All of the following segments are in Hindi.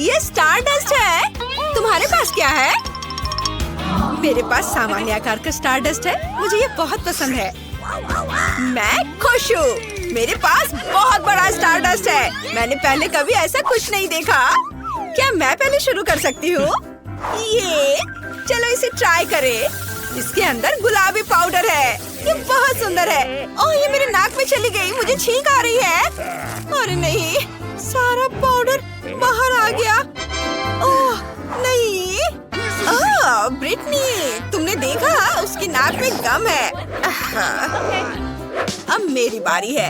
ये स्टारडस्ट है। तुम्हारे पास क्या है? मेरे पास सामान्य आकार का स्टारडस्ट है। मुझे ये बहुत पसंद है। मैं खुश हूँ। मेरे पास बहुत बड़ा स्टारडस्ट है। मैंने पहले कभी ऐसा कुछ नहीं देखा। क्या मैं पहले शुरू कर सकती हूँ? ये चलो इसे ट्राई करें। इसके अंदर गुलाबी पाउडर है। ये बहुत सुंदर है। ओह, ये मेरे नाक में चली गई। मुझे छींक आ रही है। अरे नहीं, सारा पाउडर बाहर आ गया। ओह नहीं। ब्रिटनी, तुमने देखा? उसकी नाक में गम है। अब मेरी बारी है।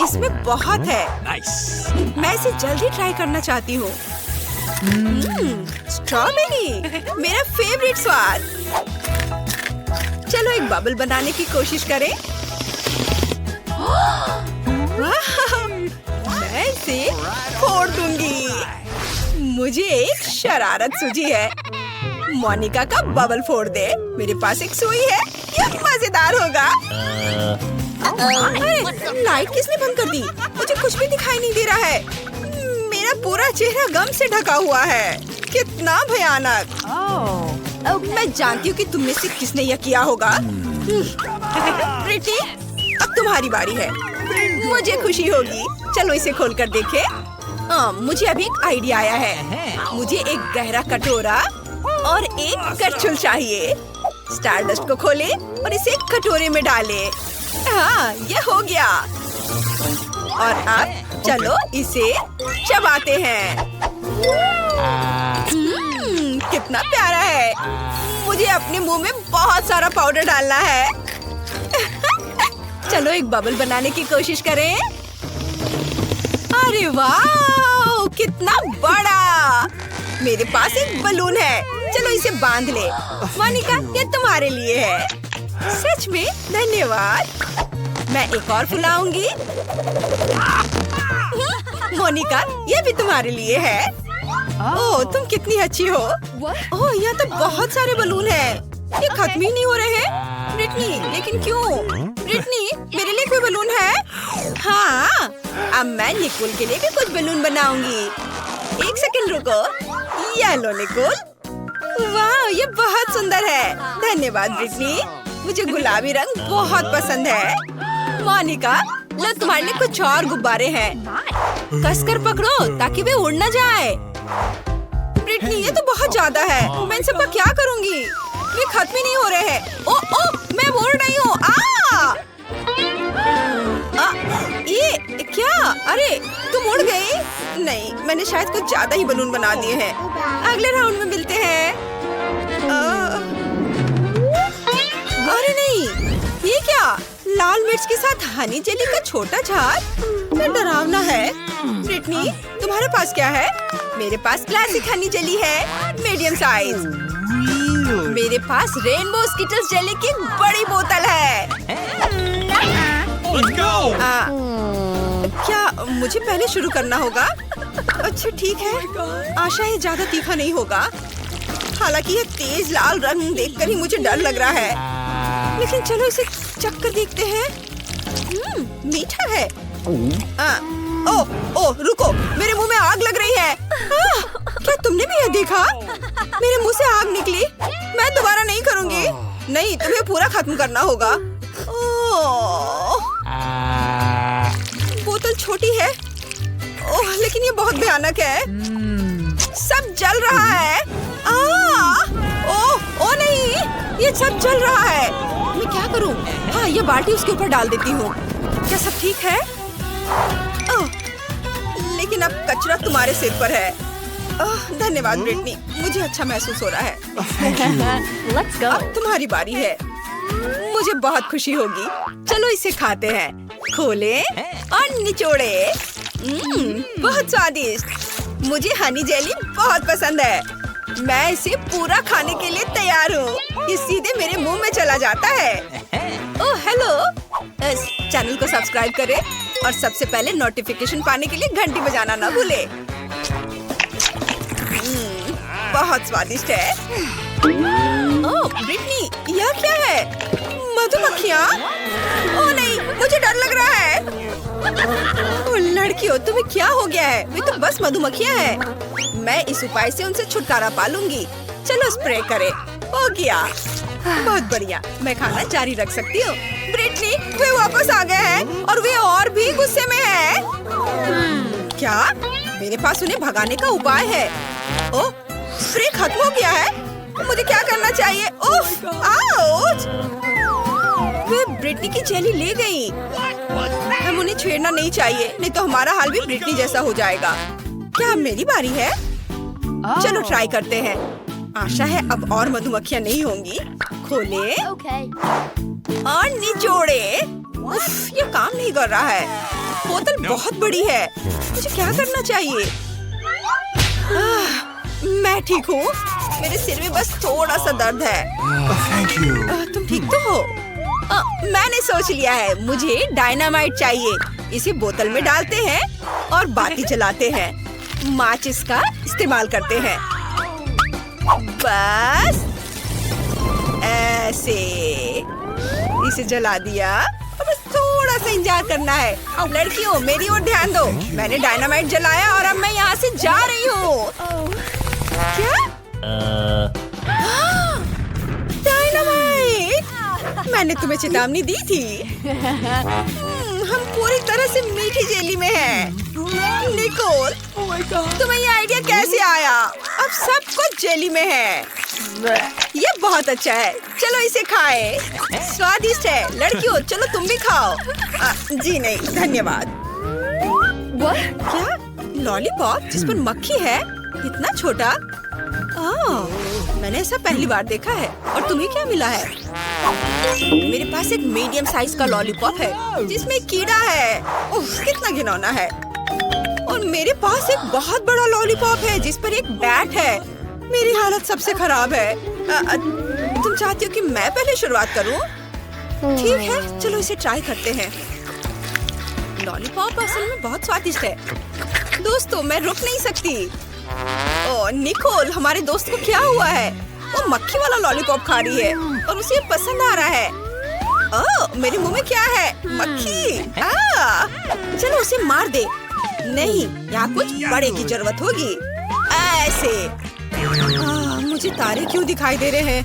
इसमें बहुत है। मैं इसे जल्दी ट्राई करना चाहती हूँ। स्ट्रॉबेरी, मेरा फेवरेट स्वाद। चलो एक बबल बनाने की कोशिश करें। मैं इसे फोड़ दूंगी। मुझे एक शरारत सूझी है। मोनिका का बबल फोड़ दे। मेरे पास एक सुई है। ये मजेदार होगा। अरे, लाइट किसने बंद कर दी? मुझे कुछ भी दिखाई नहीं दे रहा है। मेरा पूरा चेहरा गम से ढका हुआ है। कितना भयानक। मैं जानती हूँ कि तुम में से किसने यह किया होगा। प्रीति, अब तुम्हारी बारी है। मुझे खुशी होगी। चलो इसे खोलकर देखें। मुझे अभी एक आइडिया आया है। मुझे एक गहरा कटोरा और एक करछुल चाहिए। स्टारडस्ट को खोले और इसे एक कटोरे में डाले। हाँ, ये हो गया। और अब चलो इसे चबाते हैं। कितना प्यारा है। मुझे अपने मुंह में बहुत सारा पाउडर डालना है। चलो एक बबल बनाने की कोशिश करें। अरे वाह, कितना बड़ा। मेरे पास एक बलून है। चलो इसे बांध ले। मोनिका, ये तुम्हारे लिए है। सच में धन्यवाद। मैं एक और फुलाऊंगी। मोनिका, ये भी तुम्हारे लिए है। ओह, तुम कितनी अच्छी हो। ओह, यहाँ तो बहुत सारे बलून हैं। ये खत्म ही नहीं हो रहे हैं। ब्रिटनी, लेकिन क्यों? ब्रिटनी, मेरे लिए कोई बलून है? हाँ, अब मैं निकोल के लिए भी कुछ बलून बनाऊंगी। एक सेकंड रुको। ये लो निकोल। वाह, ये बहुत सुंदर है। धन्यवाद ब्रिटनी। मुझे गुलाबी रंग बहुत पसंद है। मोनिका, लो तुम्हारे लिए कुछ और गुब्बारे हैं। कसकर पकड़ो ताकि वे उड़ न जाए। ब्रिटनी, ये तो बहुत ज्यादा है। मैं इन सबका क्या करूंगी? ये खत्म ही नहीं हो रहे हैं। ओ, मैं उड़ रही हूँ। ये क्या? अरे, तुम उड़ गई? नहीं, मैंने शायद कुछ ज्यादा ही बलून बना दिए हैं। अगले राउंड में मिलते हैं। अरे नहीं, ये क्या? लाल मिर्च के साथ हनी जेली का छोटा जार? ये डरावना है। ब्रिटनी, तुम्हारे पास क्या है? मेरे पास क्लासिक हनी जेली है, मीडियम साइज। मेरे पास रेनबो स्किटल्स जेली की बड़ी बोतल है। क्या मुझे पहले शुरू करना होगा? अच्छा ठीक है। आशा है ज्यादा तीखा नहीं होगा। हालांकि ये तेज लाल रंग देखकर ही मुझे डर लग रहा है। लेकिन चलो इसे चख कर देखते हैं। मीठा है। ओह, रुको, मेरे मुंह में आग लग रही है। क्या तुमने भी यह देखा? मेरे मुंह से आग निकली। मैं दोबारा नहीं करूंगी। नहीं, तुम्हें पूरा खत्म करना होगा। बोतल छोटी है। ओह, लेकिन ये बहुत भयानक है। सब जल रहा है। ओह नहीं, ये सब जल रहा है। मैं क्या करूं? हाँ, ये बाल्टी उसके ऊपर डाल देती हूँ। क्या सब ठीक है? लेकिन अब कचरा तुम्हारे सिर पर है। धन्यवाद ब्रिटनी, मुझे अच्छा महसूस हो रहा है। Let's go. अब तुम्हारी बारी है। मुझे बहुत खुशी होगी। चलो इसे खाते हैं। खोले और निचोड़े। बहुत स्वादिष्ट। मुझे हनी जेली बहुत पसंद है। मैं इसे पूरा खाने के लिए तैयार हूँ। ये सीधे मेरे मुंह में चला जाता है। ओह हेलो, इस चैनल को सब्सक्राइब करें और सबसे पहले नोटिफिकेशन पाने के लिए घंटी बजाना ना भूले। बहुत स्वादिष्ट है। ओह ब्रिटनी, यह क्या है? मधुमक्खियाँ? ओह नहीं, मुझे डर लग रहा है। ओ लड़कियों, तुम्हें क्या हो गया है? वे तो बस मधुमक्खियाँ हैं। मैं इस उपाय से उनसे छुटकारा पा लूंगी। चलो स्प्रे करें। हो गया। बहुत बढ़िया, मैं खाना जारी रख सकती हूँ। ब्रिटनी, वे वापस आ गए हैं और वे और भी गुस्से में हैं। क्या? मेरे पास उन्हें भगाने का उपाय है। ओह, स्प्रे खत्म हो गया है। मुझे क्या करना चाहिए? उफ, आउच! वे ब्रिटनी की जेली ले गई। हम उन्हें छेड़ना नहीं चाहिए, नहीं तो हमारा हाल भी ब्रिटनी जैसा हो जाएगा। क्या अब मेरी बारी है? चलो ट्राई करते हैं। आशा है अब और मधुमक्खियाँ नहीं होंगी। खोले Okay. और निचोड़े। उफ, ये काम नहीं कर रहा है। बोतल बहुत बड़ी है। मुझे क्या करना चाहिए? मैं ठीक हूँ। मेरे सिर में बस थोड़ा सा दर्द है। Thank you. तुम ठीक तो हो? मैंने सोच लिया है, मुझे डायनामाइट चाहिए। इसे बोतल में डालते हैं और बाती जलाते हैं। माचिस का इस्तेमाल करते हैं। बस ऐसे इसे जला दिया। अब बस थोड़ा सा इंतजार करना है। लड़कियों, मेरी ओर ध्यान दो। मैंने डायनामाइट जलाया और अब मैं यहाँ से जा रही हूँ। क्या? डायनामाइट! मैंने तुम्हें चेतावनी दी थी। हम पूरी तरह से मीठी जेली में हैं। निकोल, तुम्हें ये आइडिया कैसे आया? अब सब कुछ जेली में है। ये बहुत अच्छा है। चलो इसे खाएं। स्वादिष्ट है। लड़कियों, चलो तुम भी खाओ। जी नहीं, धन्यवाद। क्या? लॉलीपॉप जिस पर मक्खी है? इतना छोटा? मैंने ऐसा पहली बार देखा है। और तुम्हें क्या मिला है? मेरे पास एक मीडियम साइज का लॉलीपॉप है जिसमें कीड़ा है। उफ, कितना घिनौना है। और मेरे पास एक बहुत बड़ा लॉलीपॉप है जिस पर एक बैट है। मेरी हालत सबसे खराब है। तुम चाहती हो कि मैं पहले शुरुआत करूं? ठीक है, चलो इसे ट्राई करते हैं। लॉलीपॉप असल में बहुत स्वादिष्ट है। दोस्तों, मैं रुक नहीं सकती। ओह निकोल, हमारे दोस्त को क्या हुआ है? वो मक्खी वाला लॉलीपॉप खा रही है और उसे पसंद आ रहा है। ओह, मेरे मुंह में क्या है? मक्खी। चलो उसे मार दे। नहीं, यहाँ कुछ बड़े की जरूरत होगी। ऐसे। मुझे तारे क्यों दिखाई दे रहे हैं?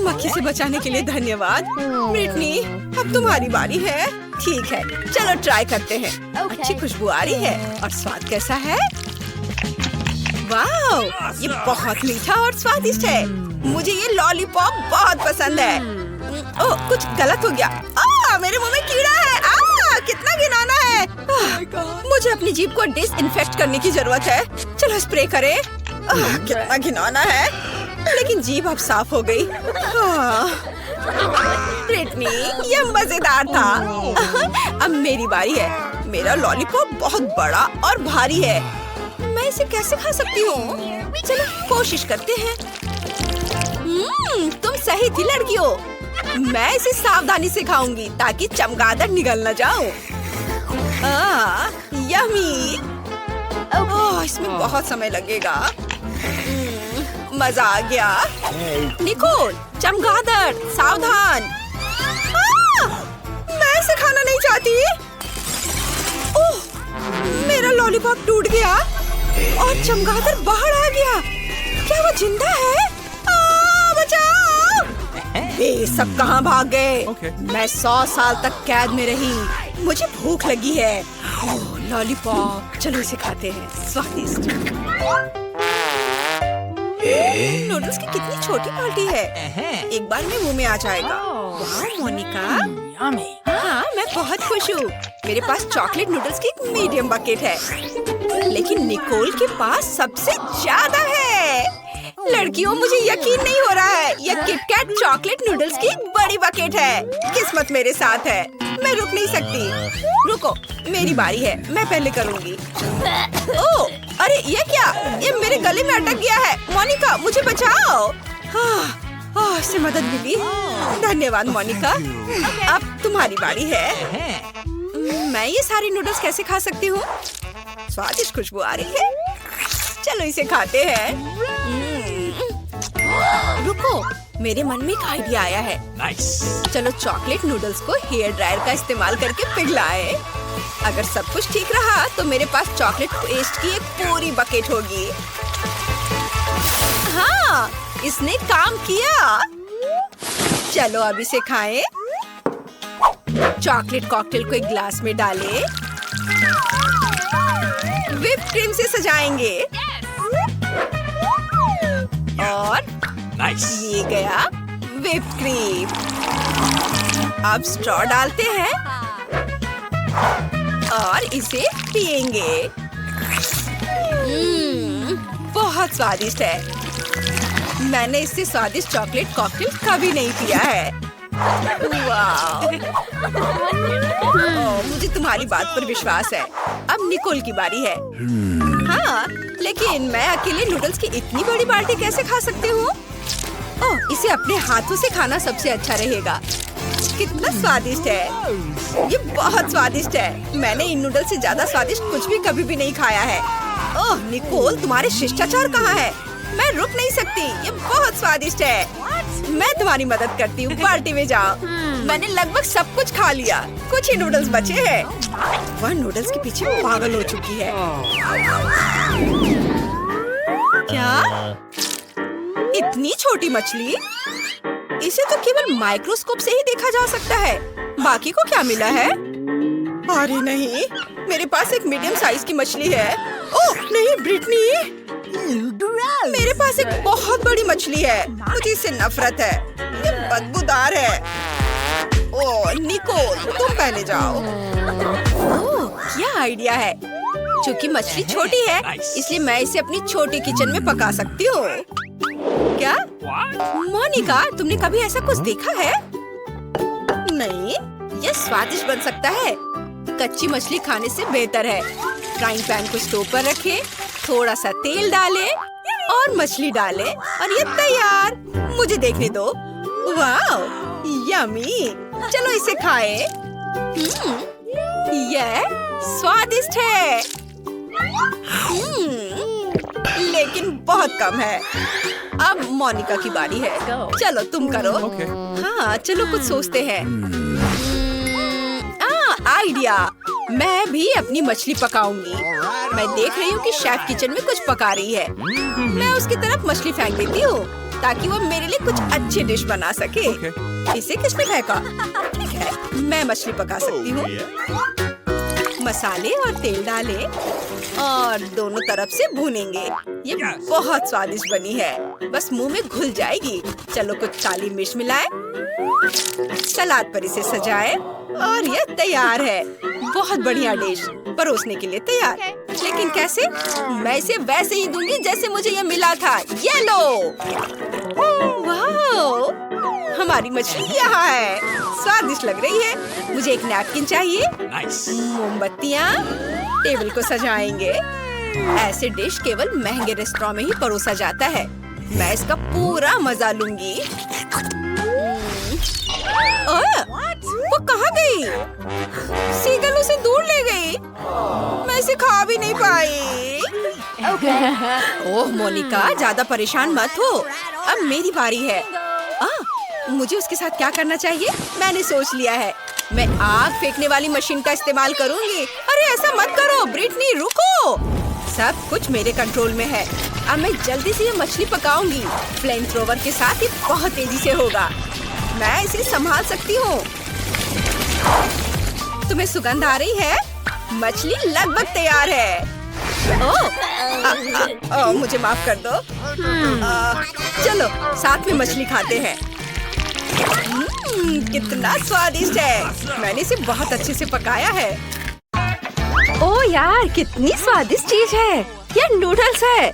मक्खी से बचाने के लिए धन्यवाद। ब्रिटनी, अब तुम्हारी बारी है। ठीक है, चलो ट्राई करते हैं। अच्छी खुशबू आ रही है। और स्वाद कैसा है? वाह, ये बहुत मीठा और स्वादिष्ट है। मुझे ये लॉलीपॉप बहुत पसंद है। ओह, कुछ गलत हो गया। मेरे मुंह में कीड़ा है। कितना घिनौना है। मुझे अपनी जीभ को डिसइंफेक्ट करने की जरूरत है। चलो स्प्रे करें। कितना घिनौना है, लेकिन जीभ अब साफ हो गई। ब्रिटनी, ये मजेदार था। अब मेरी बारी है। मेरा लॉलीपॉप बहुत बड़ा और भारी है। मैं इसे कैसे खा सकती हूँ? चलो कोशिश करते हैं। तुम सही थी लड़कियों। मैं इसे सावधानी से खाऊंगी ताकि चमगादड़ निगल न जाओ। यम्मी। ओह, इसमें बहुत समय लगेगा। मजा आ गया। निकोल, चमगादड़, सावधान। मैं इसे खाना नहीं चाहती। ओह, मेरा लॉलीपॉप टूट गया और चमगादड़ बाहर आ गया। क्या वो जिंदा है? बचाओ! वे सब कहाँ भाग गए? मैं 100 साल तक कैद में रही। मुझे भूख लगी है। ओह, लॉलीपॉप, चलो इसे खाते हैं। स्वादिष्ट। नूडल्स की कितनी छोटी बाल्टी है। एक बार में मुंह में आ जाएगा। वाह मोनिका। हाँ, मैं बहुत खुश हूँ। मेरे पास चॉकलेट नूडल्स की एक मीडियम बकेट है, लेकिन निकोल के पास सबसे ज्यादा है। लड़कियों, मुझे यकीन नहीं हो रहा है। यह किटकैट चॉकलेट नूडल्स की एक बड़ी बकेट है। किस्मत मेरे साथ है। मैं रुक नहीं सकती। रुको, मेरी बारी है। मैं पहले करूँगी। ओह, अरे ये क्या? ये मेरे गले में अटक गया है। मोनिका, मुझे बचाओ। इससे मदद मिली। धन्यवाद मोनिका। अब तुम्हारी बारी है। मैं ये सारी नूडल्स कैसे खा सकती हूँ? स्वादिष्ट खुशबू आ रही है। चलो इसे खाते हैं। रुको, मेरे मन में एक आइडिया आया है। चलो चॉकलेट नूडल्स को हेयर ड्रायर का इस्तेमाल करके पिघलाए। अगर सब कुछ ठीक रहा तो मेरे पास चॉकलेट पेस्ट की एक पूरी बकेट होगी। हाँ, इसने काम किया। चलो अब इसे खाएं। चॉकलेट कॉकटेल को एक ग्लास में डालें। व्हिप क्रीम से सजाएंगे। और ये गया व्हिप क्रीम। अब स्ट्रॉ डालते हैं और इसे पिएंगे। बहुत स्वादिष्ट है। मैंने इससे स्वादिष्ट चॉकलेट कॉकटेल कभी नहीं पिया है। वाह! मुझे तुम्हारी बात पर विश्वास है। अब निकोल की बारी है। हाँ, लेकिन मैं अकेले नूडल्स की इतनी बड़ी बाल्टी कैसे खा सकती हूँ? ओह, इसे अपने हाथों से खाना सबसे अच्छा रहेगा। कितना स्वादिष्ट है! ये बहुत स्वादिष्ट है। मैंने इन नूडल्स से ज्यादा स्वादिष्ट कुछ भी कभी भी नहीं खाया है। ओह निकोल, तुम्हारे शिष्टाचार कहाँ है? मैं रुक नहीं सकती। ये बहुत स्वादिष्ट है। मैं तुम्हारी मदद करती हूँ। पार्टी में जाओ। मैंने लगभग सब कुछ खा लिया। कुछ ही नूडल्स बचे हैं। वह नूडल्स के पीछे पागल हो चुकी है। क्या? इतनी छोटी मछली? इसे तो केवल माइक्रोस्कोप से ही देखा जा सकता है। बाकी को क्या मिला है? अरे नहीं, मेरे पास एक मीडियम साइज की मछली है। ओह नहीं ब्रिटनी, मेरे पास एक बहुत बड़ी मछली है। मुझे इससे नफरत है। ये बदबूदार है। ओह निकोल, तुम पहले जाओ। ओह, क्या आइडिया है। क्योंकि मछली छोटी है, इसलिए मैं इसे अपनी छोटी किचन में पका सकती हूँ। क्या? मोनिका, तुमने कभी ऐसा कुछ देखा है? नहीं, यह स्वादिष्ट बन सकता है। कच्ची मछली खाने से बेहतर है। फ्राइंग पैन को स्टोव पर रखें, थोड़ा सा तेल डालें और मछली डालें और ये तैयार। मुझे देखने दो। वाह, यम्मी। चलो इसे खाएं। यह स्वादिष्ट है। लेकिन बहुत कम है। अब मोनिका की बारी है। चलो तुम करो। हाँ, चलो कुछ सोचते हैं। आइडिया। मैं भी अपनी मछली पकाऊंगी। मैं देख रही हूँ कि शेफ किचन में कुछ पका रही है। मैं उसकी तरफ मछली फेंक देती हूँ ताकि वो मेरे लिए कुछ अच्छी डिश बना सके। इसे किसने फेंका? ठीक है, मैं मछली पका सकती हूँ। मसाले और तेल डालें और दोनों तरफ से भूनेंगे। ये बहुत स्वादिष्ट बनी है। बस मुंह में घुल जाएगी। चलो कुछ काली मिर्च मिलाएं। सलाद पर इसे सजाएं और ये तैयार है। बहुत बढ़िया डिश परोसने के लिए तैयार। लेकिन कैसे? मैं इसे वैसे ही दूंगी जैसे मुझे ये मिला था। ये लो। वाह, हमारी मछली यहाँ है। स्वादिष्ट लग रही है। मुझे एक नैपकिन चाहिए। मोमबत्तियाँ। टेबल को सजाएंगे। ऐसे डिश केवल महंगे रेस्टोरेंट में ही परोसा जाता है। मैं इसका पूरा मजा लूंगी। वो कहाँ गई? सीगल उसे दूर ले गई। मैं इसे खा भी नहीं पाई। ओह मोनिका, ज्यादा परेशान मत हो। अब मेरी बारी है। मुझे उसके साथ क्या करना चाहिए? मैंने सोच लिया है। मैं आग फेंकने वाली मशीन का इस्तेमाल करूंगी। अरे ऐसा मत करो ब्रिटनी, रुको। सब कुछ मेरे कंट्रोल में है। अब मैं जल्दी से ये मछली पकाऊंगी। फ्लेम थ्रोवर के साथ ये बहुत तेजी से होगा। मैं इसे संभाल सकती हूँ। तुम्हें सुगंध आ रही है? मछली लगभग तैयार है। ओह, मुझे माफ कर दो। चलो साथ में मछली खाते हैं। कितना स्वादिष्ट है। मैंने इसे बहुत अच्छे से पकाया है। ओह यार, कितनी स्वादिष्ट चीज है। यह नूडल्स है।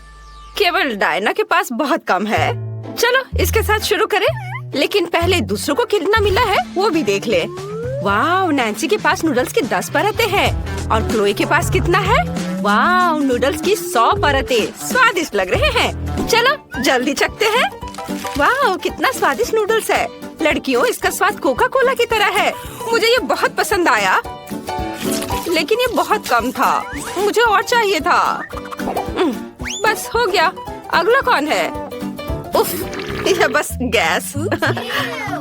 केवल डायना के पास बहुत कम है। चलो इसके साथ शुरू करें। लेकिन पहले दूसरों को कितना मिला है वो भी देख ले। वाह, नैन्सी के पास नूडल्स की 10 परतें हैं और क्लोई के पास कितना है? वाह, नूडल्स की 100 परतें। स्वादिष्ट लग रहे हैं। चलो जल्दी चखते हैं। वाह, कितना स्वादिष्ट नूडल्स है। लड़कियों, इसका स्वाद कोका कोला की तरह है। मुझे ये बहुत पसंद आया, लेकिन ये बहुत कम था। मुझे और चाहिए था। बस हो गया। अगला कौन है? उफ, यह बस गैस।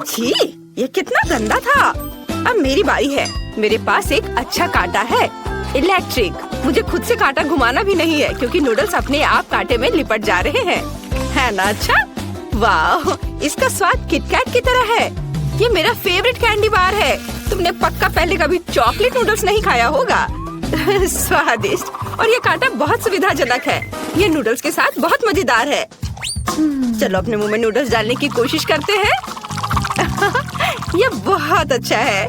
छी, ये कितना गंदा था। अब मेरी बारी है। मेरे पास एक अच्छा कांटा है, इलेक्ट्रिक। मुझे खुद से कांटा घुमाना भी नहीं है क्योंकि नूडल्स अपने आप कांटे में लिपट जा रहे हैं। है ना अच्छा? वाह, इसका स्वाद किटकैट की तरह है। ये मेरा फेवरेट कैंडी बार है। तुमने पक्का पहले कभी चॉकलेट नूडल्स नहीं खाया होगा। स्वादिष्ट, और ये कांटा बहुत सुविधाजनक है। ये नूडल्स के साथ बहुत मजेदार है। चलो अपने मुंह में नूडल्स डालने की कोशिश करते हैं। ये बहुत अच्छा है।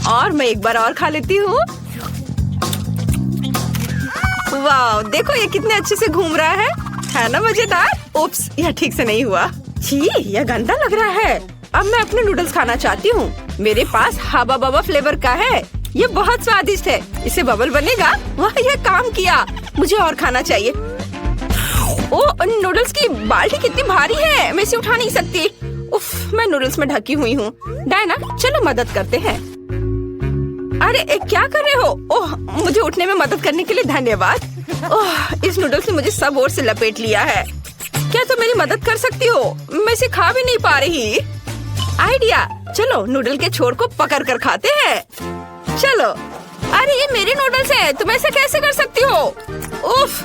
और मैं एक बार और खा लेती हूँ। वाह, देखो ये कितने अच्छे से घूम रहा है ना मजेदार? उप्स, यह ठीक से नहीं हुआ। छी, यह गंदा लग रहा है। अब मैं अपने नूडल्स खाना चाहती हूँ। मेरे पास हबा बबा फ्लेवर का है। ये बहुत स्वादिष्ट है। इसे बबल बनेगा। वाह, यह काम किया। मुझे और खाना चाहिए। ओ, नूडल्स की बाल्टी कितनी भारी है, मैं इसे उठा नहीं सकती। उफ, मैं नूडल्स में ढकी हुई हूँ। डायना, चलो मदद करते हैं। अरे क्या कर रहे हो? ओह, मुझे उठने में मदद करने के लिए धन्यवाद। ओह, इस नूडल्स ने मुझे सब ओर से लपेट लिया है। क्या तुम मेरी मदद कर सकती हो? मैं इसे खा भी नहीं पा रही। आइडिया, चलो नूडल के छोर को पकड़ कर खाते हैं। चलो। अरे ये मेरे नूडल्स हैं, तुम ऐसे कैसे कर सकती हो? उफ,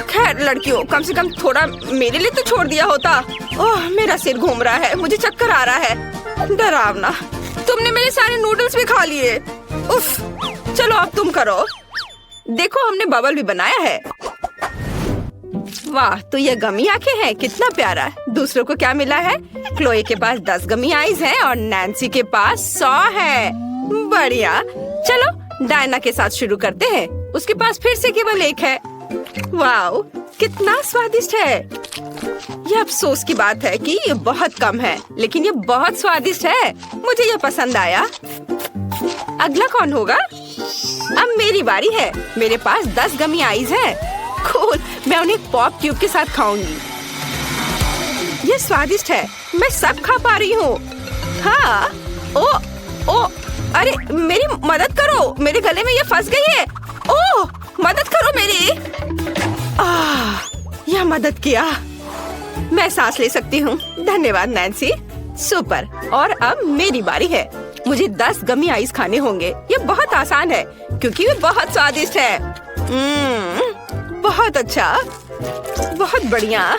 खैर लड़कियों, कम से कम थोड़ा मेरे लिए तो छोड़ दिया होता। ओह, मेरा सिर घूम रहा है, मुझे चक्कर आ रहा है। डरावना, तुमने मेरे सारे नूडल्स भी खा लिए। उफ, चलो अब तुम करो। देखो, हमने बबल भी बनाया है। वाह, तो ये गमी आंखें हैं, कितना प्यारा। दूसरों को क्या मिला है? क्लोए के पास 10 गमी आईज हैं और नैन्सी के पास 100 है। बढ़िया। चलो डायना के साथ शुरू करते हैं। उसके पास फिर से केवल 1 है। वाह, कितना स्वादिष्ट है। ये अफसोस की बात है कि ये बहुत कम है, लेकिन ये बहुत स्वादिष्ट है। मुझे ये पसंद आया। अगला कौन होगा? अब मेरी बारी है। मेरे पास 10 गमी आईज हैं। कूल, मैं उन्हें पॉप ट्यूब के साथ खाऊंगी। ये स्वादिष्ट है, मैं सब खा पा रही हूँ। हाँ, ओ, अरे मेरी मदद करो, मेरे गले में ये फंस गई है। ओह, मदद करो मेरी। यह मदद किया। मैं सांस ले सकती हूँ। धन्यवाद नैन्सी। सुपर। और अब मेरी बारी है। मुझे 10 गमी आइस खाने होंगे। ये बहुत आसान है क्योंकि ये बहुत स्वादिष्ट है। बहुत अच्छा, बहुत बढ़िया।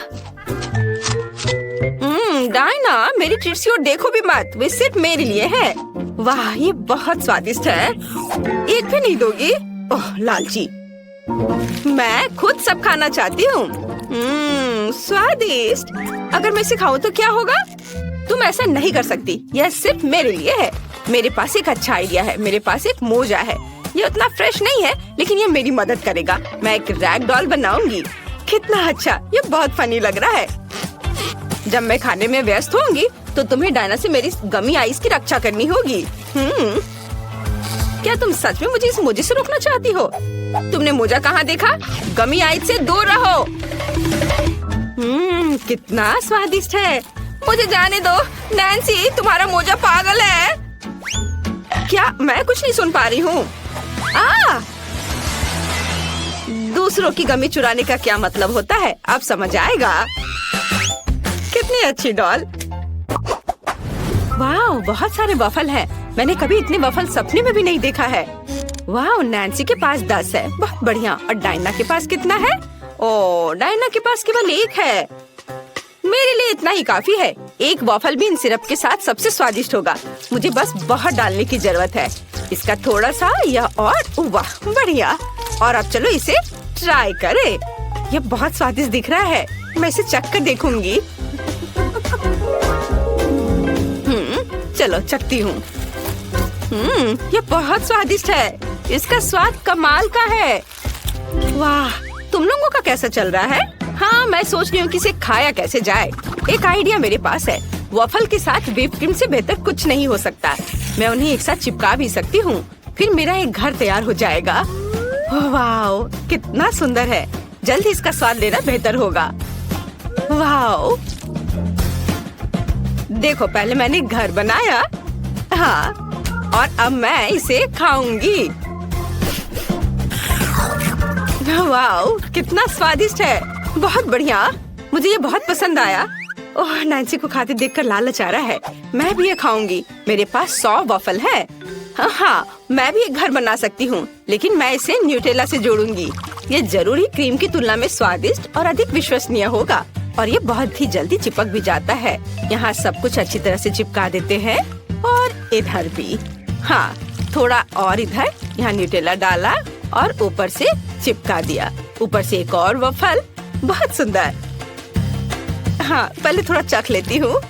डायना, मेरी ट्रीट्स को देखो भी मत, वे सिर्फ मेरे लिए है। वाह, ये बहुत स्वादिष्ट है। एक भी नहीं दोगी? ओह लालची। मैं खुद सब खाना चाहती हूँ। स्वादिष्ट। अगर मैं इसे खाऊं तो क्या होगा? तुम ऐसा नहीं कर सकती, यह सिर्फ मेरे लिए है। मेरे पास एक अच्छा आइडिया है। मेरे पास एक मोजा है। ये उतना फ्रेश नहीं है, लेकिन ये मेरी मदद करेगा। मैं एक रैग डॉल बनाऊंगी। कितना अच्छा, ये बहुत फनी लग रहा है। जब मैं खाने में व्यस्त होंगी तो तुम्हें डायना से मेरी गमी आइस की रक्षा करनी होगी। क्या तुम सच में मुझे इस मोजे से रोकना चाहती हो? तुमने मोजा कहाँ देखा? गमी आइस से दूर रहो। कितना स्वादिष्ट है। मुझे जाने दो। नैन्सी, तुम्हारा मोजा पागल है क्या? मैं कुछ नहीं सुन पा रही हूँ। दूसरों की गमी चुराने का क्या मतलब होता है, अब समझ आएगा। कितनी अच्छी डॉल। वाह, बहुत सारे वफल हैं। मैंने कभी इतने वफल सपने में भी नहीं देखा है। वाह, नैन्सी के पास 10 है। बहुत बढ़िया। और डायना के पास कितना है? ओह, डायना के पास केवल 1 है। मेरे लिए इतना ही काफी है। एक वॉफल भी इन सिरप के साथ सबसे स्वादिष्ट होगा। मुझे बस बहुत डालने की जरूरत है। इसका थोड़ा सा यह और वाह, बढ़िया। और अब चलो इसे ट्राई करें। यह बहुत स्वादिष्ट दिख रहा है। मैं इसे चख कर देखूंगी। चलो चखती हूँ। यह बहुत स्वादिष्ट है। इसका स्वाद कमाल का है। वाह, तुम लोगों का कैसा चल रहा है? हाँ, मैं सोच रही हूँ कि इसे खाया कैसे जाए। एक आइडिया मेरे पास है। वॉफल के साथ व्हिप क्रीम से बेहतर कुछ नहीं हो सकता। मैं उन्हें एक साथ चिपका भी सकती हूँ। फिर मेरा एक घर तैयार हो जाएगा। वाह, कितना सुंदर है। जल्द ही इसका स्वाद लेना बेहतर होगा। वाह, देखो, पहले मैंने घर बनाया। हाँ, और अब मैं इसे खाऊंगी। वाह, कितना स्वादिष्ट है। बहुत बढ़िया, मुझे ये बहुत पसंद आया। ओह, नैन्सी को खाते देखकर लालच आ रहा है। मैं भी ये खाऊंगी। मेरे पास 100 वॉफल है। हाँ, मैं भी एक घर बना सकती हूँ, लेकिन मैं इसे न्यूटेला से जोड़ूंगी। ये जरूर ही क्रीम की तुलना में स्वादिष्ट और अधिक विश्वसनीय होगा। और ये बहुत ही जल्दी चिपक भी जाता है। यहाँ सब कुछ अच्छी तरह से चिपका देते हैं और इधर भी। हाँ, थोड़ा और इधर। यहाँ न्यूटेला डाला और ऊपर से चिपका दिया। ऊपर से एक और वफल। बहुत सुंदर। हाँ, पहले थोड़ा चख लेती हूँ।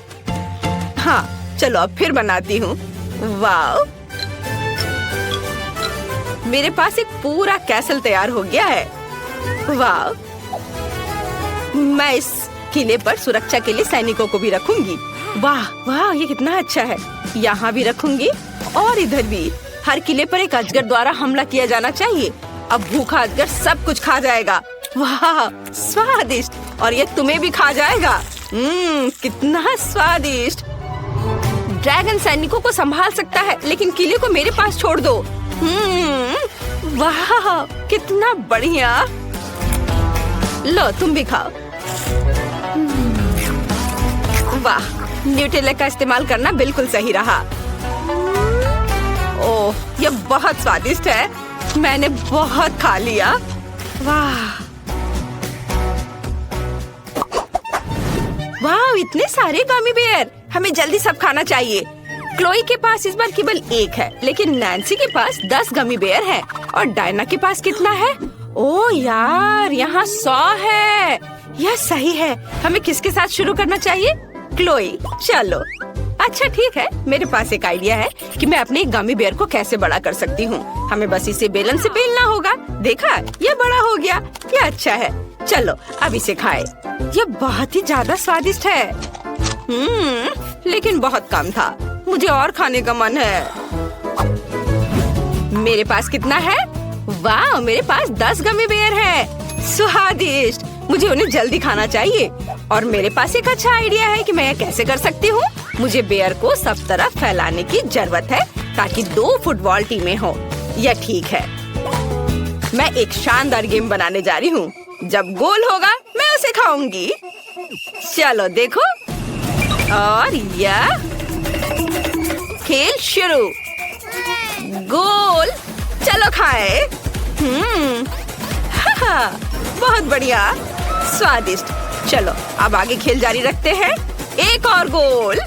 हाँ, चलो अब फिर बनाती हूँ। वाव, मेरे पास एक पूरा कैसल तैयार हो गया है। वाव, मैं इस किले पर सुरक्षा के लिए सैनिकों को भी रखूंगी। वाह वाह, ये कितना अच्छा है। यहाँ भी रखूंगी और इधर भी। हर किले पर एक अजगर द्वारा हमला किया जाना चाहिए। अब भूखा अजगर सब कुछ खा जाएगा। वाह, स्वादिष्ट। और ये तुम्हें भी खा जाएगा। कितना स्वादिष्ट। ड्रैगन सैनिकों को संभाल सकता है, लेकिन किले को मेरे पास छोड़ दो। वाह, कितना बढ़िया। लो, तुम भी खाओ। वाह, न्यूटेला का इस्तेमाल करना बिल्कुल सही रहा। ओह, ये बहुत स्वादिष्ट है। मैंने बहुत खा लिया। वाह वाह, इतने सारे गमी बेयर। हमें जल्दी सब खाना चाहिए। क्लोई के पास इस बार केवल 1 है, लेकिन नैन्सी के पास 10 गमी बेयर है। और डायना के पास कितना है? ओह यार, यहाँ 100 है। यह सही है। हमें किसके साथ शुरू करना चाहिए? क्लोई। चलो, अच्छा ठीक है। मेरे पास एक आइडिया है कि मैं अपने गमी बेयर को कैसे बड़ा कर सकती हूँ। हमें बस इसे बेलन से बेलना होगा। देखा, ये बड़ा हो गया। ये अच्छा है। चलो, अब इसे खाएं। ये बहुत ही ज्यादा स्वादिष्ट है। लेकिन बहुत कम था। मुझे और खाने का मन है। मेरे पास कितना है? वाह, मेरे पास 10 गमी बेयर है। स्वादिष्ट। मुझे उन्हें जल्दी खाना चाहिए। और मेरे पास एक अच्छा आइडिया है कि मैं यह कैसे कर सकती हूँ। मुझे बेयर को सब तरफ फैलाने की जरूरत है ताकि 2 फुटबॉल टीमें हो। यह ठीक है। मैं एक शानदार गेम बनाने जा रही हूँ। जब गोल होगा मैं उसे खाऊंगी। चलो देखो। और यह खेल शुरू। गोल। चलो खाए। बहुत बढ़िया, स्वादिष्ट। चलो अब आगे खेल जारी रखते हैं। एक और गोल।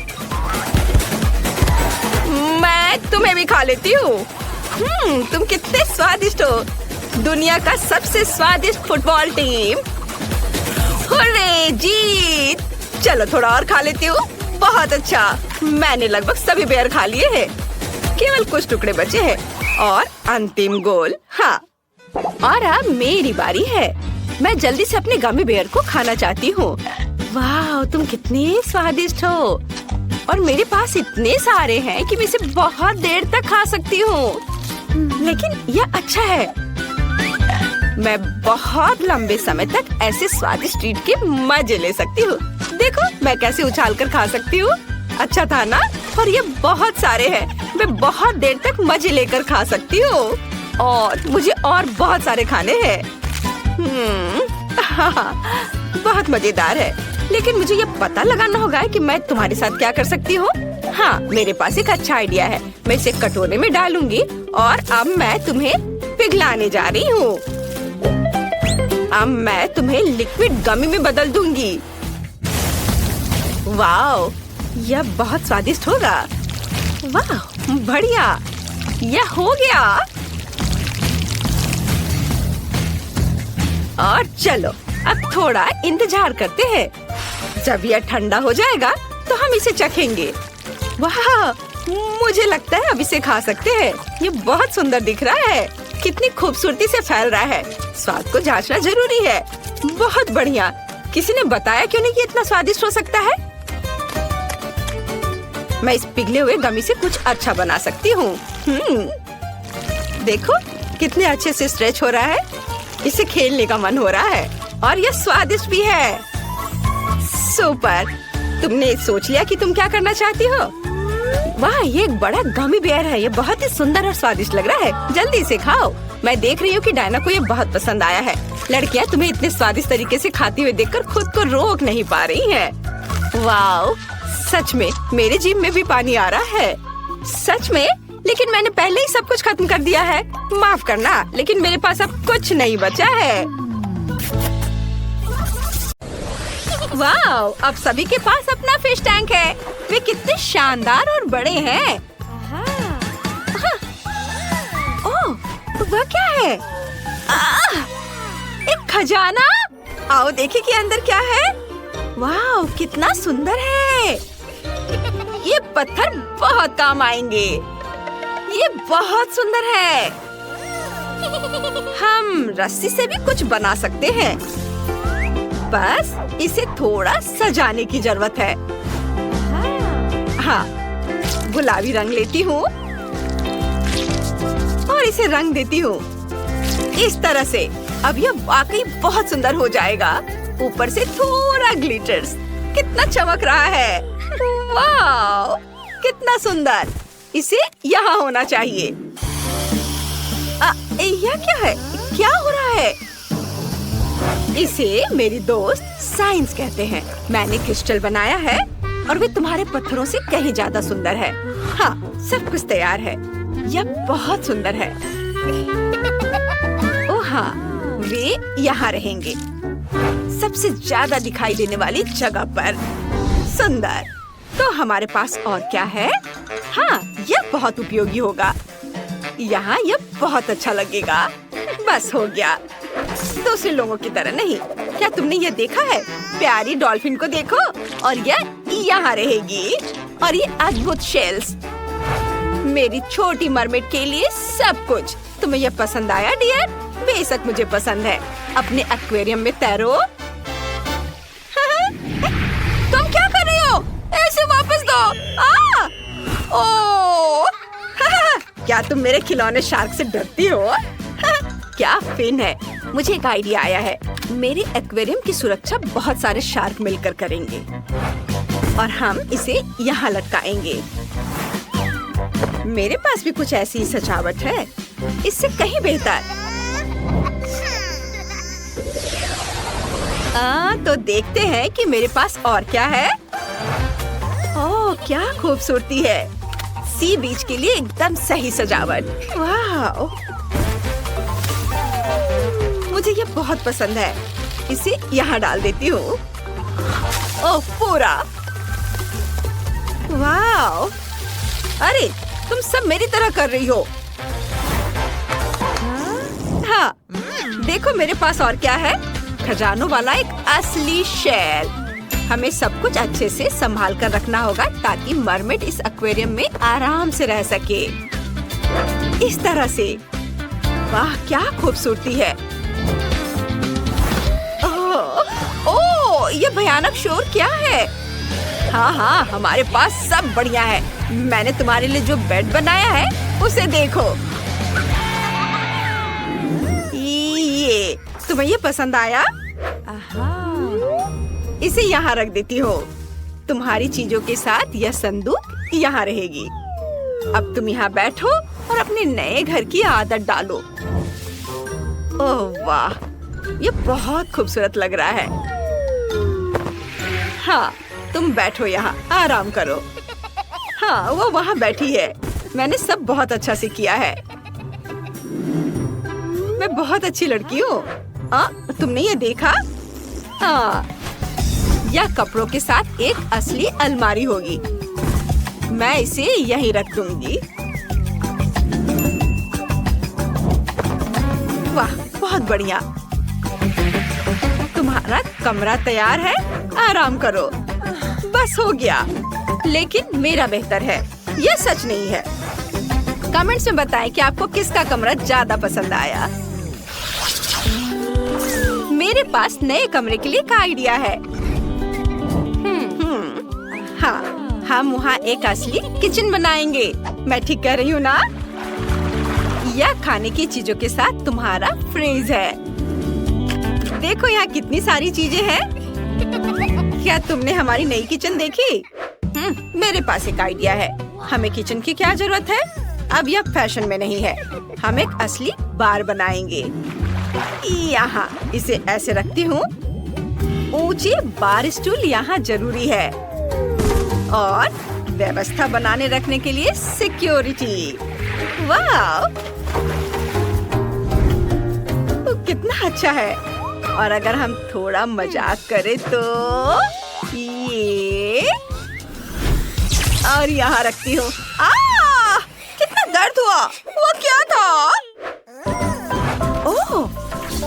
मैं तुम्हें भी खा लेती हूँ। तुम कितने स्वादिष्ट हो। दुनिया का सबसे स्वादिष्ट फुटबॉल टीम। हुर्रे, जीत। चलो थोड़ा और खा लेती हूँ। बहुत अच्छा। मैंने लगभग सभी बेयर खा लिए हैं। केवल कुछ टुकड़े बचे हैं। और अंतिम गोल। हाँ, और अब मेरी बारी है। मैं जल्दी से अपने गमी बेयर को खाना चाहती हूँ। वाह, तुम कितने स्वादिष्ट हो। और मेरे पास इतने सारे हैं कि मैं इसे बहुत देर तक खा सकती हूँ। लेकिन यह अच्छा है। मैं बहुत लंबे समय तक ऐसे स्वादिष्ट ट्रीट के मजे ले सकती हूँ। देखो, मैं कैसे उछाल कर खा सकती हूँ। अच्छा था ना? और ये बहुत सारे हैं। मैं बहुत देर तक मजे लेकर खा सकती हूँ। और मुझे और बहुत सारे खाने हैं। बहुत मजेदार है। लेकिन मुझे ये पता लगाना होगा कि मैं तुम्हारे साथ क्या कर सकती हूँ। हाँ, मेरे पास एक अच्छा आइडिया है। मैं इसे कटोरे में डालूंगी और अब मैं तुम्हें पिघलाने जा रही हूँ। अब मैं तुम्हें लिक्विड गमी में बदल दूंगी। वाह, यह बहुत स्वादिष्ट होगा। वाह, बढ़िया। यह हो गया। और चलो अब थोड़ा इंतजार करते हैं। जब यह ठंडा हो जाएगा तो हम इसे चखेंगे। वाह, मुझे लगता है अब इसे खा सकते हैं। ये बहुत सुंदर दिख रहा है। कितनी खूबसूरती से फैल रहा है। स्वाद को जांचना जरूरी है। बहुत बढ़िया। किसी ने बताया क्यों नहीं कि इतना स्वादिष्ट हो सकता है? मैं इस पिघले हुए गमी से कुछ अच्छा बना सकती हूँ। देखो कितने अच्छे से स्ट्रेच हो रहा है। इसे खेलने का मन हो रहा है। और यह स्वादिष्ट भी है। सुपर। तुमने सोच लिया कि तुम क्या करना चाहती हो? वाह, ये एक बड़ा गमी बेयर है। ये बहुत ही सुंदर और स्वादिष्ट लग रहा है। जल्दी से खाओ। मैं देख रही हूँ कि डायना को ये बहुत पसंद आया है। लड़कियां तुम्हें इतने स्वादिष्ट तरीके से खाती हुए देखकर खुद को रोक नहीं पा रही हैं। वाओ, सच में मेरे जीभ में भी पानी आ रहा है। सच में? लेकिन मैंने पहले ही सब कुछ खत्म कर दिया है। माफ करना, लेकिन मेरे पास अब कुछ नहीं बचा है। वाओ, अब सभी के पास अपना फिश टैंक है। वे कितने शानदार और बड़े हैं। ओह, वह क्या है? एक खजाना। आओ देखें कि अंदर क्या है। वाओ, कितना सुंदर है। ये पत्थर बहुत काम आएंगे। ये बहुत सुंदर है। हम रस्सी से भी कुछ बना सकते हैं। बस इसे थोड़ा सजाने की जरूरत है। हाँ, गुलाबी रंग लेती हूँ और इसे रंग देती हूँ इस तरह से। अब यह वाकई बहुत सुंदर हो जाएगा। ऊपर से थोड़ा ग्लिटर्स। कितना चमक रहा है। वाह, कितना सुंदर। इसे यहाँ होना चाहिए। यह क्या है? क्या हो रहा है? इसे मेरी दोस्त साइंस कहते हैं। मैंने क्रिस्टल बनाया है और वे तुम्हारे पत्थरों से कहीं ज्यादा सुंदर है। हाँ, सब कुछ तैयार है। यह बहुत सुंदर है। ओह हाँ, वे यहाँ रहेंगे, सबसे ज्यादा दिखाई देने वाली जगह पर। सुंदर। तो हमारे पास और क्या है? हाँ, यह बहुत उपयोगी होगा। यहाँ यह बहुत अच्छा लगेगा। बस हो गया। दूसरे लोगों की तरह नहीं। क्या तुमने ये देखा है? प्यारी डॉल्फिन को देखो। और यह यहाँ रहेगी। और ये अद्भुत शेल्स। मेरी छोटी मरमेड के लिए सब कुछ। तुम्हें यह पसंद आया डियर? बेशक मुझे पसंद है। अपने एक्वेरियम में तैरो। तुम क्या कर रही हो? ऐसे वापस दो। ओह, क्या तुम मेरे खिलौने शार्क से डरती हो? क्या फिन है। मुझे एक आइडिया आया है। मेरे एक्वेरियम की सुरक्षा बहुत सारे शार्क मिलकर करेंगे और हम इसे यहाँ लटकाएंगे। मेरे पास भी कुछ ऐसी ही सजावट है, इससे कहीं बेहतर। तो देखते हैं कि मेरे पास और क्या है। ओह, क्या खूबसूरती है। सी बीच के लिए एकदम सही सजावट। वाह, मुझे ये बहुत पसंद है। इसे यहाँ डाल देती हूँ। ओह, पूरा। वाह, अरे तुम सब मेरी तरह कर रही हो। हाँ, देखो मेरे पास और क्या है। खजानों वाला एक असली शेल। हमें सब कुछ अच्छे से संभाल कर रखना होगा ताकि मरमेड इस एक्वेरियम में आराम से रह सके। इस तरह से। वाह, क्या खूबसूरती है। ओह, ये भयानक शोर क्या है? हाँ हाँ, हमारे पास सब बढ़िया है। मैंने तुम्हारे लिए जो बेड बनाया है उसे देखो। ये तुम्हें ये पसंद आया? इसे यहाँ रख देती हो। तुम्हारी चीजों के साथ यह संदूक यहाँ रहेगी। अब तुम यहाँ बैठो और अपने नए घर की आदत डालो। ओह वाह, ये बहुत खूबसूरत लग रहा है। हाँ, तुम बैठो यहाँ, आराम करो। हाँ, वो वहाँ बैठी है। मैंने सब बहुत अच्छा से किया है। मैं बहुत अच्छी लड़की हूँ। तुमने ये देखा? यह कपड़ों के साथ एक असली अलमारी होगी। मैं इसे यहीं रख दूंगी। वाह, बहुत बढ़िया। तुम्हारा कमरा तैयार है, आराम करो। बस हो गया। लेकिन मेरा बेहतर है, यह सच नहीं है। कमेंट्स में बताएं कि आपको किसका कमरा ज्यादा पसंद आया। मेरे पास नए कमरे के लिए एक आइडिया है। हाँ, हम वहाँ एक असली किचन बनाएंगे। मैं ठीक कह रही हूँ ना? यह खाने की चीजों के साथ तुम्हारा फ्रिज है। देखो यहाँ कितनी सारी चीजें हैं। क्या तुमने हमारी नई किचन देखी? मेरे पास एक आइडिया है। हमें किचन की क्या जरूरत है? अब यह फैशन में नहीं है। हम एक असली बार बनाएंगे। यहाँ इसे ऐसे रखती हूँ। ऊंची बार स्टूल यहाँ जरूरी है और व्यवस्था बनाने रखने के लिए सिक्योरिटी। वाह, कितना अच्छा है। और अगर हम थोड़ा मजाक करें तो ये और यहाँ रखती हूँ। कितना दर्द हुआ। वो क्या था? ओह,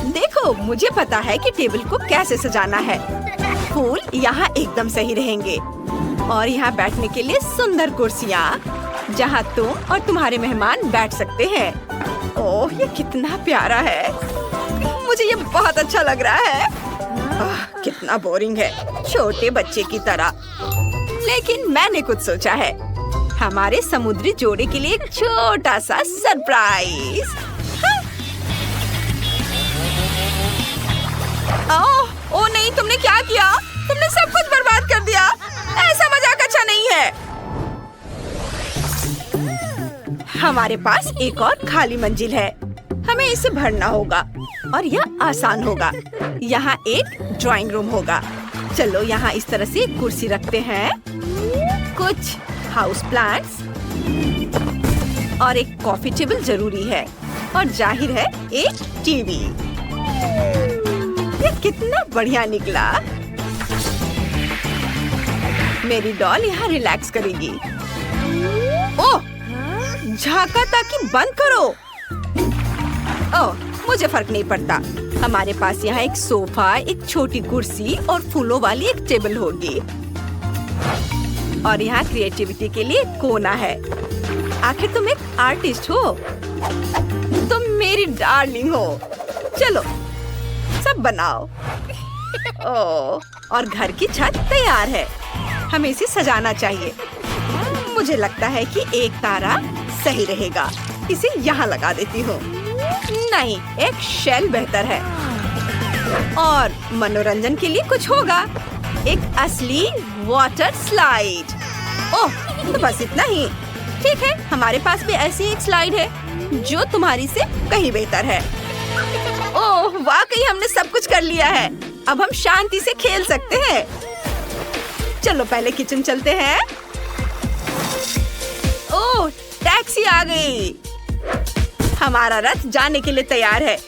देखो, मुझे पता है कि टेबल को कैसे सजाना है। फूल यहाँ एकदम सही रहेंगे और यहाँ बैठने के लिए सुंदर कुर्सियाँ जहाँ तुम और तुम्हारे मेहमान बैठ सकते हैं। ओह, ये कितना प्यारा है। मुझे ये बहुत अच्छा लग रहा है। कितना बोरिंग है, छोटे बच्चे की तरह। लेकिन मैंने कुछ सोचा है, हमारे समुद्री जोड़े के लिए एक छोटा सा सरप्राइज। ओह नहीं, तुमने क्या किया? तुमने सब कुछ बर्बाद कर दिया। ऐसा मजाक अच्छा नहीं है। हमारे पास एक और खाली मंजिल है, हमें इसे भरना होगा और यह आसान होगा। यहाँ एक ड्राइंग रूम होगा। चलो यहाँ इस तरह से एक कुर्सी रखते हैं, कुछ हाउस प्लांट्स और एक कॉफी टेबल जरूरी है और जाहिर है एक टीवी। ये कितना बढ़िया निकला। मेरी डॉल यहाँ रिलैक्स करेगी। ओह, झांका ताकि बंद करो। ओह, मुझे फर्क नहीं पड़ता। हमारे पास यहाँ एक सोफा, एक छोटी कुर्सी और फूलों वाली एक टेबल होगी और यहाँ क्रिएटिविटी के लिए कोना है। आखिर तुम एक आर्टिस्ट हो, तुम मेरी डार्लिंग हो। चलो सब बनाओ। ओह, और घर की छत तैयार है। हमें इसे सजाना चाहिए। मुझे लगता है कि एक तारा सही रहेगा। इसे यहाँ लगा देती हूँ। नहीं, एक शेल बेहतर है। और मनोरंजन के लिए कुछ होगा, एक असली वाटर स्लाइड। ओह, तो बस इतना ही। ठीक है, हमारे पास भी ऐसी एक स्लाइड है जो तुम्हारी से कहीं बेहतर है। ओह, वाकई हमने सब कुछ कर लिया है। अब हम शांति से खेल सकते हैं। चलो पहले किचन चलते हैं। ओह, टैक्सी आ गई। हमारा रथ जाने के लिए तैयार है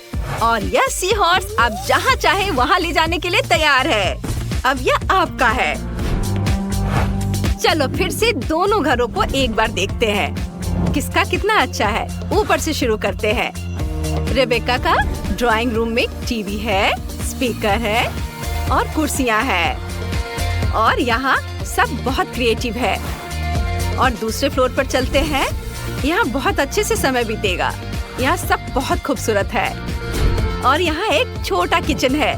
और यह सी हॉर्स आप जहाँ चाहे वहाँ ले जाने के लिए तैयार है। अब यह आपका है। चलो फिर से दोनों घरों को एक बार देखते हैं, किसका कितना अच्छा है। ऊपर से शुरू करते हैं। रेबेका का ड्राइंग रूम में टीवी है, स्पीकर है और कुर्सियाँ हैं और यहाँ सब बहुत क्रिएटिव है। और दूसरे फ्लोर पर चलते हैं। यहाँ बहुत अच्छे से समय बीतेगा। यहाँ सब बहुत खूबसूरत है और यहाँ एक छोटा किचन है।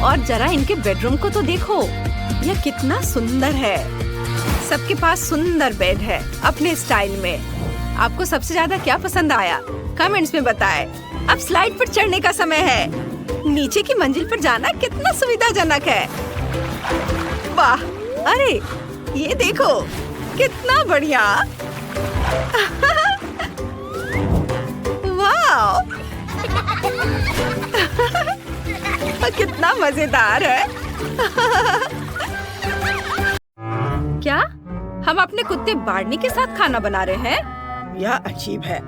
और जरा इनके बेडरूम को तो देखो, यह कितना सुंदर है। सबके पास सुंदर बेड है अपने स्टाइल में। आपको सबसे ज्यादा क्या पसंद आया? कमेंट्स में बताएं। अब स्लाइड पर चढ़ने का समय है। नीचे की मंजिल पर जाना कितना सुविधाजनक है। वाह, अरे ये देखो कितना बढ़िया। वाह, कितना मजेदार है। क्या हम अपने कुत्ते बार्नी के साथ खाना बना रहे हैं? यह अजीब है।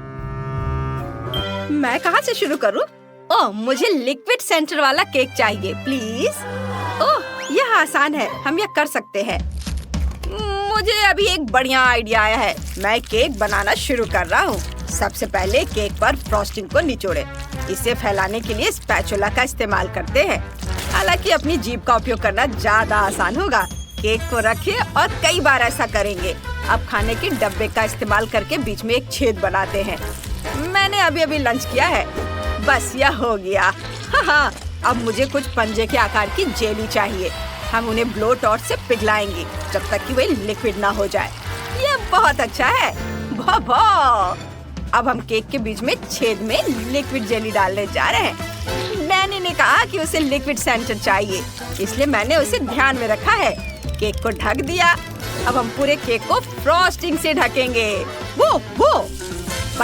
मैं कहाँ से शुरू करूँ? ओह, मुझे लिक्विड सेंटर वाला केक चाहिए प्लीज। ओह, यह आसान है, हम यह कर सकते हैं। मुझे अभी एक बढ़िया आइडिया आया है। मैं केक बनाना शुरू कर रहा हूँ। सबसे पहले केक पर फ्रॉस्टिंग को निचोड़े। इसे फैलाने के लिए स्पैचुला का इस्तेमाल करते हैं। हालांकि अपनी जीभ का उपयोग करना ज्यादा आसान होगा। केक को रखें और कई बार ऐसा करेंगे। अब खाने के डब्बे का इस्तेमाल करके बीच में एक छेद बनाते हैं। मैंने अभी लंच किया है। बस यह हो गया। हाँ, अब मुझे कुछ पंजे के आकार की जेली चाहिए। हम उन्हें ब्लो टॉर्च से पिघलाएंगे जब तक कि वे लिक्विड ना हो जाए। यह बहुत अच्छा है। अब हम केक के बीच में छेद में लिक्विड जेली डालने जा रहे हैं। नैनी ने कहा कि उसे लिक्विड सेंटर चाहिए, इसलिए मैंने उसे ध्यान में रखा है। केक को ढक दिया। अब हम पूरे केक को फ्रॉस्टिंग से ढकेंगे। वो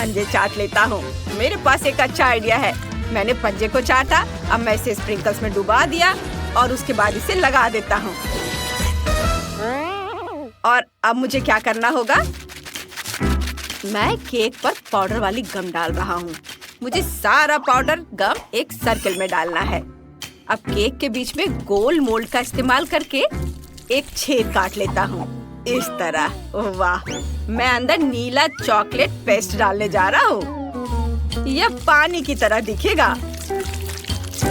पंजे चाट लेता हूँ। मेरे पास एक अच्छा आइडिया है। मैंने पंजे को चाटा, अब मैं इसे स्प्रिंकल्स में डुबा दिया और उसके बाद इसे लगा देता हूँ। और अब मुझे क्या करना होगा? मैं केक पर पाउडर वाली गम डाल रहा हूँ। मुझे सारा पाउडर गम एक सर्कल में डालना है। अब केक के बीच में गोल मोल्ड का इस्तेमाल करके एक छेद काट लेता हूँ, इस तरह। ओह वाह! मैं अंदर नीला चॉकलेट पेस्ट डालने जा रहा हूँ। यह पानी की तरह दिखेगा।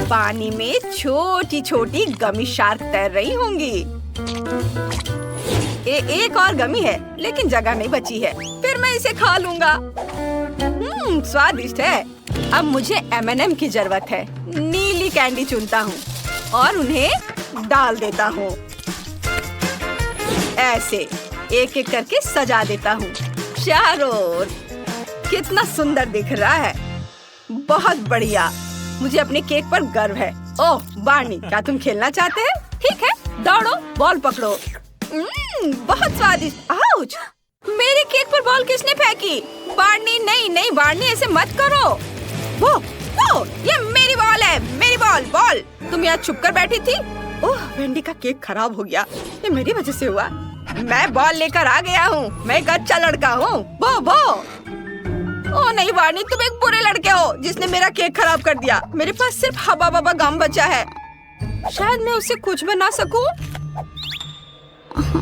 पानी में छोटी छोटी गमी शार्क तैर रही होंगी। एक और गमी है, लेकिन जगह नहीं बची है। फिर मैं इसे खा लूंगा। स्वादिष्ट है। अब मुझे M&M की जरूरत है। नीली कैंडी चुनता हूँ और उन्हें डाल देता हूँ। ऐसे एक एक करके सजा देता हूँ चारों ओर। कितना सुंदर दिख रहा है। बहुत बढ़िया। मुझे अपने केक पर गर्व है। ओह बार्नी, क्या तुम खेलना चाहते हैं? ठीक है, दौड़ो, बॉल पकड़ो। बहुत स्वादिष्ट। आउच! मेरे केक पर बॉल किसने फेंकी? बार्नी, नहीं बार्नी, ऐसे मत करो। वो, ये मेरी बॉल है, मेरी बॉल। तुम यहाँ छुप कर बैठी थी। ओह, वेंडी का केक खराब हो गया। ये मेरी वजह से हुआ। मैं बॉल लेकर आ गया हूँ। मैं एक अच्छा लड़का हूँ। वो। ओह नहीं बार्नी, तुम एक बुरे लड़के हो जिसने मेरा केक खराब कर दिया। मेरे पास सिर्फ हवा बाबा गम बचा है। शायद मैं उसे कुछ बना सकूं।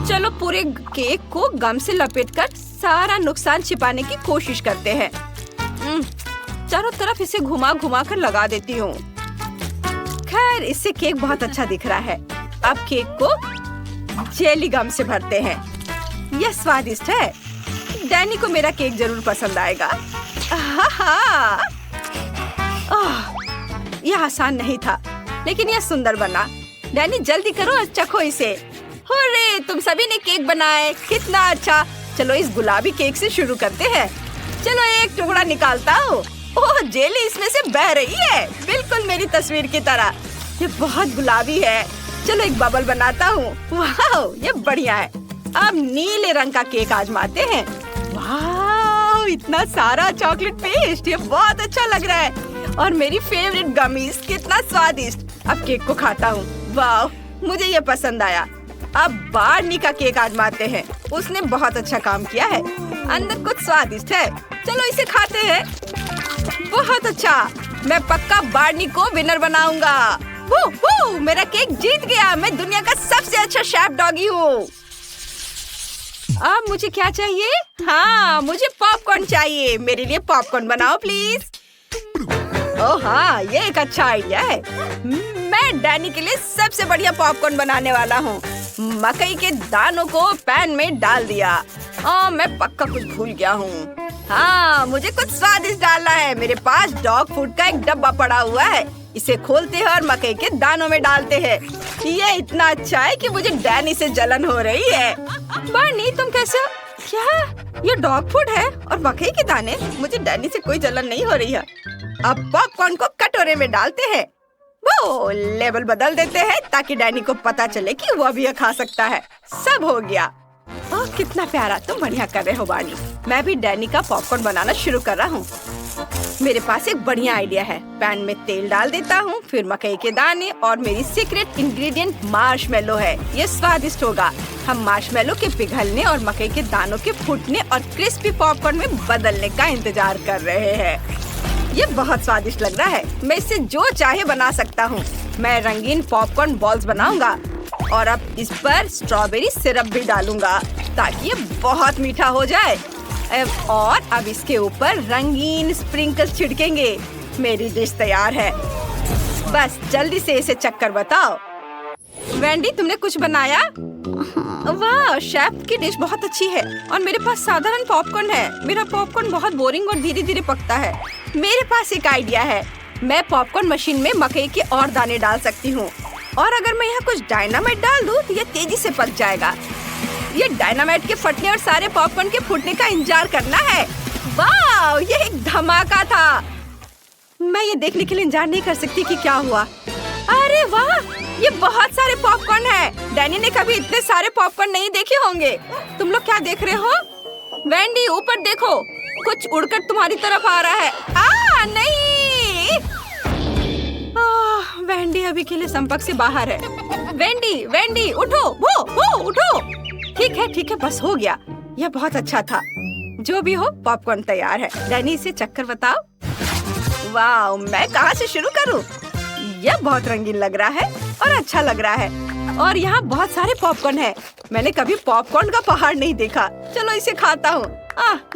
चलो पूरे केक को गम से लपेटकर सारा नुकसान छिपाने की कोशिश करते हैं। चारों तरफ इसे घुमा कर लगा देती हूँ। खैर, इससे केक बहुत अच्छा दिख रहा है। अब केक को जेली गम से भरते हैं। यह स्वादिष्ट है। डैनी को मेरा केक जरूर पसंद आएगा। यह आसान नहीं था, लेकिन यह सुंदर बना। डैनी जल्दी करो और चखो इसे। हुर्रे, तुम सभी ने केक बनाए, कितना अच्छा। चलो इस गुलाबी केक से शुरू करते हैं। चलो एक टुकड़ा निकालता हूँ। ओह, जेली इसमें से बह रही है, बिल्कुल मेरी तस्वीर की तरह। ये बहुत गुलाबी है। चलो एक बबल बनाता हूँ। वाह, ये बढ़िया है। अब नीले रंग का केक आजमाते हैं। वाह, इतना सारा चॉकलेट पेस्ट, ये बहुत अच्छा लग रहा है। और मेरी फेवरेट गमीज, कितना स्वादिष्ट। अब केक को खाता हूँ। वाह, मुझे ये पसंद आया। अब बार्नी का केक आजमाते हैं। उसने बहुत अच्छा काम किया है। अंदर कुछ स्वादिष्ट है। चलो इसे खाते हैं। बहुत अच्छा। मैं पक्का बार्नी को विनर बनाऊंगा। मेरा केक जीत गया। मैं दुनिया का सबसे अच्छा शेफ डॉगी हूँ। अब मुझे क्या चाहिए? हाँ, मुझे पॉपकॉर्न चाहिए। मेरे लिए पॉपकॉर्न बनाओ प्लीज। ओह हाँ, ये एक अच्छा आइडिया है। मैं डैनी के लिए सबसे बढ़िया पॉपकॉर्न बनाने वाला हूँ। मकई के दानों को पैन में डाल दिया। मैं पक्का कुछ भूल गया हूँ। हाँ, मुझे कुछ स्वादिष्ट डालना है। मेरे पास डॉग फूड का एक डब्बा पड़ा हुआ है। इसे खोलते हैं और मकई के दानों में डालते हैं। ये इतना अच्छा है कि मुझे डैनी से जलन हो रही है। बार्नी, तुम कैसे? क्या ये डॉग फूड है और मकई के दाने? मुझे डैनी से कोई जलन नहीं हो रही है। अब पॉपकॉर्न को कटोरे में डालते हैं। वो लेवल बदल देते हैं ताकि डैनी को पता चले कि वो भी खा सकता है। सब हो गया। ओह कितना प्यारा, तुम बढ़िया कर रहे हो बार्नी। मैं भी डैनी का पॉपकॉर्न बनाना शुरू कर रहा हूँ। मेरे पास एक बढ़िया आइडिया है। पैन में तेल डाल देता हूँ, फिर मकई के दाने और मेरी सीक्रेट इंग्रेडिएंट मार्शमेलो है। ये स्वादिष्ट होगा। हम मार्शमेलो के पिघलने और मकई के दानों के फूटने और क्रिस्पी पॉपकॉर्न में बदलने का इंतजार कर रहे हैं। ये बहुत स्वादिष्ट लग रहा है। मैं इससे जो चाहे बना सकता हूँ। मैं रंगीन पॉपकॉर्न बॉल्स बनाऊंगा और अब इस पर स्ट्रॉबेरी सिरप भी डालूंगा ताकि ये बहुत मीठा हो जाए। और अब इसके ऊपर रंगीन स्प्रिंकल्स छिड़केंगे। मेरी डिश तैयार है। बस जल्दी से इसे चखकर बताओ। वेंडी, तुमने कुछ बनाया? वाह, शेफ की डिश बहुत अच्छी है। और मेरे पास साधारण पॉपकॉर्न है। मेरा पॉपकॉर्न बहुत बोरिंग और धीरे धीरे पकता है। मेरे पास एक आइडिया है। मैं पॉपकॉर्न मशीन में मकई के और दाने डाल सकती हूँ। और अगर मैं यहाँ कुछ डायनामाइट डाल दूँ तो ये तेजी से पक जाएगा। ये डायनामाइट के फटने और सारे पॉपकॉर्न के फूटने का इंतजार करना है। वाह, ये एक धमाका था। मैं ये देखने के लिए इंतजार नहीं कर सकती कि क्या हुआ। अरे वाह, ये बहुत सारे पॉपकॉर्न हैं। डैनी ने कभी इतने सारे पॉपकॉर्न नहीं देखे होंगे। तुम लोग क्या देख रहे हो? वेंडी, ऊपर देखो, कुछ उड़कर तुम्हारी तरफ आ रहा है। नहीं। वेंडी अभी के लिए संपर्क से बाहर है। वेंडी उठो, वो उठो। ठीक है, बस हो गया। यह बहुत अच्छा था। जो भी हो, पॉपकॉर्न तैयार है। डैनी इसे चक्कर बताओ। वाह, मैं कहाँ से शुरू करूँ? यह बहुत रंगीन लग रहा है और अच्छा लग रहा है। और यहाँ बहुत सारे पॉपकॉर्न है। मैंने कभी पॉपकॉर्न का पहाड़ नहीं देखा। चलो इसे खाता हूँ।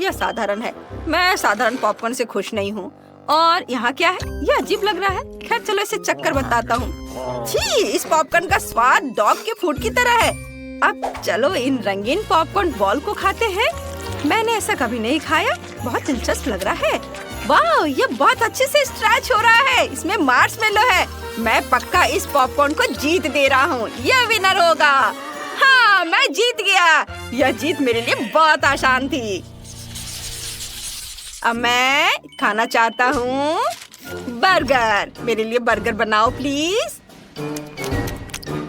यह साधारण है। मैं साधारण पॉपकॉर्न से खुश नहीं हूँ। और यहाँ क्या है? यह अजीब लग रहा है। खैर चलो इसे चक्कर बताता हूँ। छी, इस पॉपकॉर्न का स्वाद डॉग के फूड की तरह है। अब चलो इन रंगीन पॉपकॉर्न बॉल को खाते हैं। मैंने ऐसा कभी नहीं खाया। बहुत दिलचस्प लग रहा है। वाह, ये बहुत अच्छे से स्ट्रेच हो रहा है। इसमें मार्शमेलो है। मैं पक्का इस पॉपकॉर्न को जीत दे रहा हूँ। यह विनर होगा। हाँ, मैं जीत गया। यह जीत मेरे लिए बहुत आसान थी। अब मैं खाना चाहता हूँ बर्गर। मेरे लिए बर्गर बनाओ प्लीज।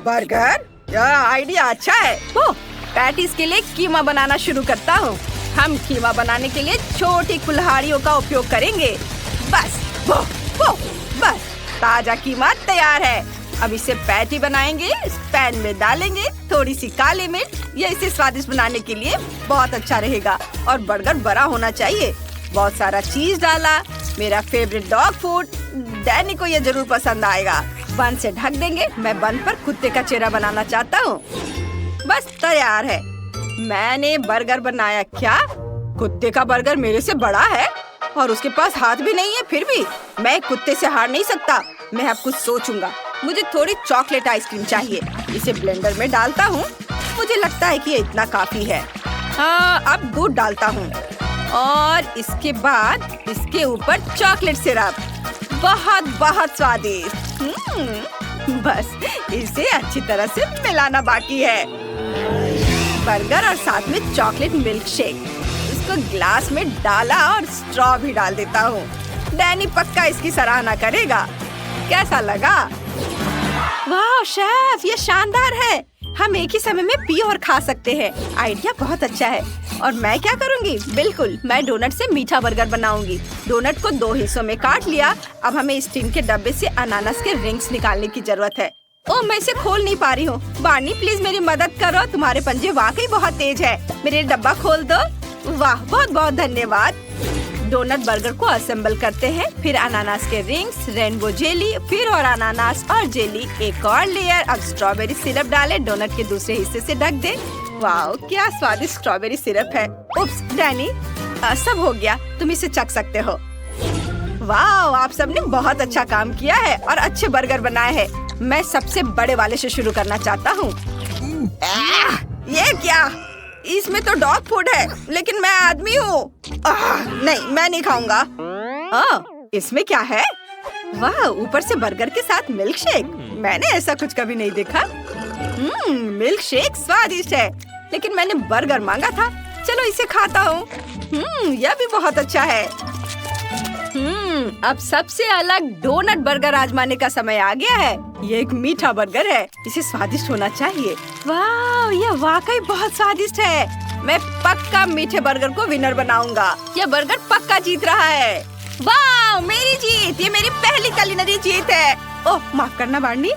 बर्गर? यह आइडिया अच्छा है। पैटीज के लिए कीमा बनाना शुरू करता हूँ। हम कीमा बनाने के लिए छोटी कुल्हाड़ियों का उपयोग करेंगे। बस बस ताजा कीमा तैयार है। अब इसे पैटी बनाएंगे। इस पैन में डालेंगे थोड़ी सी काली मिर्च। यह इसे स्वादिष्ट बनाने के लिए बहुत अच्छा रहेगा। और बर्गर बड़ा होना चाहिए। बहुत सारा चीज डाला। मेरा फेवरेट डॉग फूड। डैनी को यह जरूर पसंद आएगा। बन से ढक देंगे। मैं बन पर कुत्ते का चेहरा बनाना चाहता हूँ। बस तैयार है। मैंने बर्गर बनाया। क्या? कुत्ते का बर्गर मेरे से बड़ा है और उसके पास हाथ भी नहीं है। फिर भी मैं कुत्ते से हार नहीं सकता। मैं अब कुछ सोचूंगा। मुझे थोड़ी चॉकलेट आइसक्रीम चाहिए। इसे ब्लेंडर में डालता हूँ। मुझे लगता है कि ये इतना काफी है। अब दूध डालता हूँ और इसके बाद इसके ऊपर चॉकलेट सिरप। बहुत बहुत स्वादिष्ट। बस इसे अच्छी तरह से मिलाना बाकी है। बर्गर और साथ में चॉकलेट मिल्क शेक। इसको ग्लास में डाला और स्ट्रॉ भी डाल देता हूँ। डैनी पक्का इसकी सराहना करेगा। कैसा लगा? वाह शेफ, ये शानदार है। हम एक ही समय में पी और खा सकते हैं। आइडिया बहुत अच्छा है। और मैं क्या करूँगी? बिल्कुल, मैं डोनट से मीठा बर्गर बनाऊंगी। डोनट को 2 हिस्सों में काट लिया। अब हमें इस टिन के डब्बे से अनानास के रिंग्स निकालने की जरूरत है। मैं इसे खोल नहीं पा रही हूँ। बार्नी प्लीज मेरी मदद करो। तुम्हारे पंजे वाकई बहुत तेज है। मेरे डब्बा खोल दो। वाह, बहुत बहुत धन्यवाद। डोनट बर्गर को असेंबल करते हैं। फिर अनानास के रिंग्स, रेनबो जेली, फिर और अनानास और जेली, एक और लेयर। अब स्ट्रॉबेरी सिरप डालें। डोनट के दूसरे हिस्से से ढक दें। वाह, क्या स्वादिष्ट स्ट्रॉबेरी सिरप है। उप्स, डैनी, सब हो गया। तुम इसे चख सकते हो। वाह, आप सबने बहुत अच्छा काम किया है और अच्छे बर्गर बनाए हैं। मैं सबसे बड़े वाले से शुरू करना चाहता हूँ। ये क्या? इसमें तो डॉग फूड है, लेकिन मैं आदमी हूँ। नहीं, मैं नहीं खाऊंगा। इसमें क्या है? वाह, ऊपर से बर्गर के साथ मिल्क शेक। मैंने ऐसा कुछ कभी नहीं देखा। मिल्क शेक स्वादिष्ट है, लेकिन मैंने बर्गर मांगा था। चलो इसे खाता हूँ। यह भी बहुत अच्छा है। अब सबसे अलग डोनट बर्गर आजमाने का समय आ गया है। ये एक मीठा बर्गर है। इसे स्वादिष्ट होना चाहिए। वाह, यह वाकई बहुत स्वादिष्ट है। मैं पक्का मीठे बर्गर को विनर बनाऊंगा। यह बर्गर पक्का जीत रहा है। वाह, मेरी जीत। ये मेरी पहली कुलिनरी जीत है। ओह, माफ करना बार्नी।